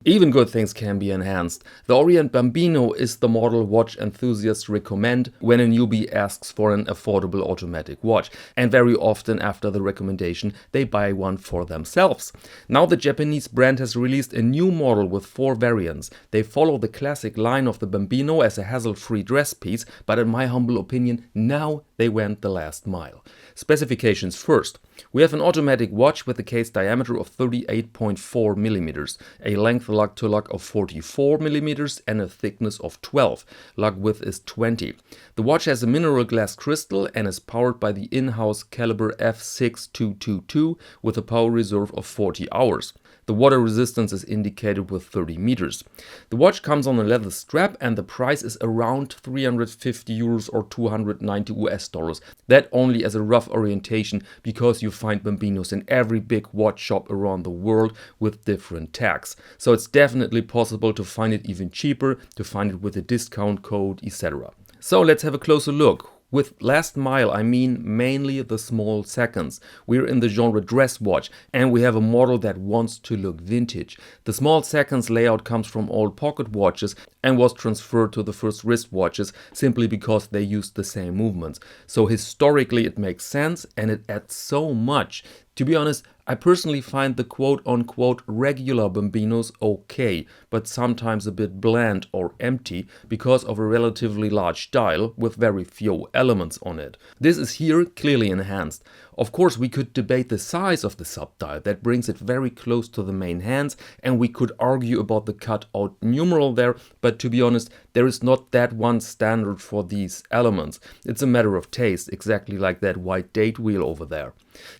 Even good things can be enhanced. The Orient Bambino is the model watch enthusiasts recommend when a newbie asks for an affordable automatic watch, and very often after the recommendation they buy one for themselves. Now the Japanese brand has released a new model with 4 variants. They follow the classic line of the Bambino as a hassle-free dress piece, but in my humble opinion, now they went the last mile. Specifications first. We have an automatic watch with a case diameter of 38.4 millimeters, a length lug to lug of 44 millimeters and a thickness of 12. Lug width is 20. The watch has a mineral glass crystal and is powered by the in-house caliber F6222 with a power reserve of 40 hours. The water resistance is indicated with 30 meters. The watch comes on a leather strap and the price is around 350 euros or 290 US dollars. That only as a rough orientation because you find Bambinos in every big watch shop around the world with different tags. So it's definitely possible to find it even cheaper, to find it with a discount code, etc. So let's have a closer look. With last mile, I mean mainly the small seconds. We're in the genre dress watch and we have a model that wants to look vintage. The small seconds layout comes from old pocket watches and was transferred to the first wrist watches simply because they used the same movements. So historically it makes sense and it adds so much. To be honest, I personally find the quote-unquote regular Bambinos okay, but sometimes a bit bland or empty because of a relatively large dial with very few elements on it. This is here clearly enhanced. Of course, we could debate the size of the subdial, that brings it very close to the main hands, and we could argue about the cut-out numeral there, but to be honest, there is not that one standard for these elements. It's a matter of taste, exactly like that white date wheel over there.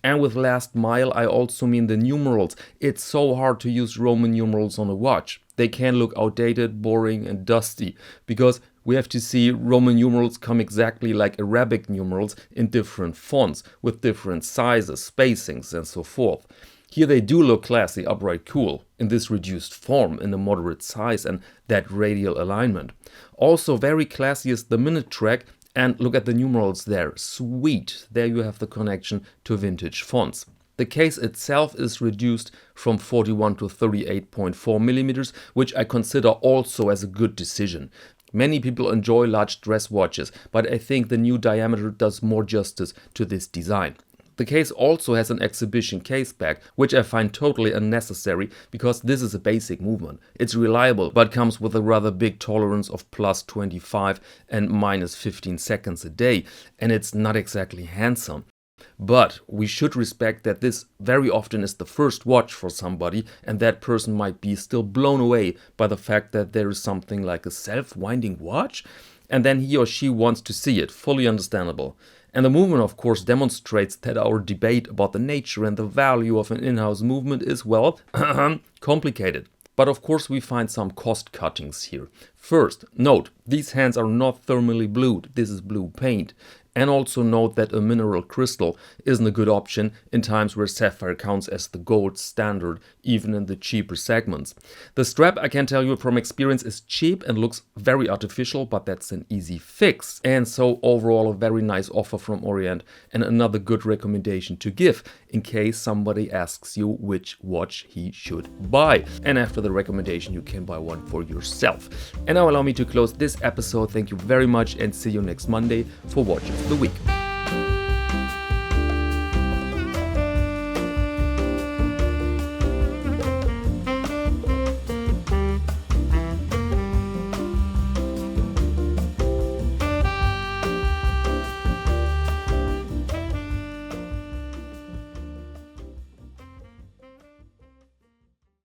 And with last mile, I also mean the numerals. It's so hard to use Roman numerals on a watch. They can look outdated, boring and dusty because we have to see Roman numerals come exactly like Arabic numerals in different fonts with different sizes, spacings and so forth. Here they do look classy, upright, cool in this reduced form, in a moderate size and that radial alignment. Also very classy is the minute track. And look at the numerals there, sweet, there you have the connection to vintage fonts. The case itself is reduced from 41 to 38.4 millimeters, which I consider also as a good decision. Many people enjoy large dress watches, but I think the new diameter does more justice to this design. The case also has an exhibition case back, which I find totally unnecessary because this is a basic movement. It's reliable, but comes with a rather big tolerance of plus 25 and minus 15 seconds a day, and it's not exactly handsome. But we should respect that this very often is the first watch for somebody, and that person might be still blown away by the fact that there is something like a self-winding watch, and then he or she wants to see it, fully understandable. And the movement of course demonstrates that our debate about the nature and the value of an in-house movement is, well, complicated. But of course we find some cost cuttings here. First, note, these hands are not thermally blued, this is blue paint. And also note that a mineral crystal isn't a good option in times where sapphire counts as the gold standard, even in the cheaper segments. The strap, I can tell you from experience, is cheap and looks very artificial, but that's an easy fix. And so overall a very nice offer from Orient and another good recommendation to give in case somebody asks you which watch he should buy. And after the recommendation you can buy one for yourself. And now allow me to close this episode. Thank you very much and see you next Monday for Watch of the Week.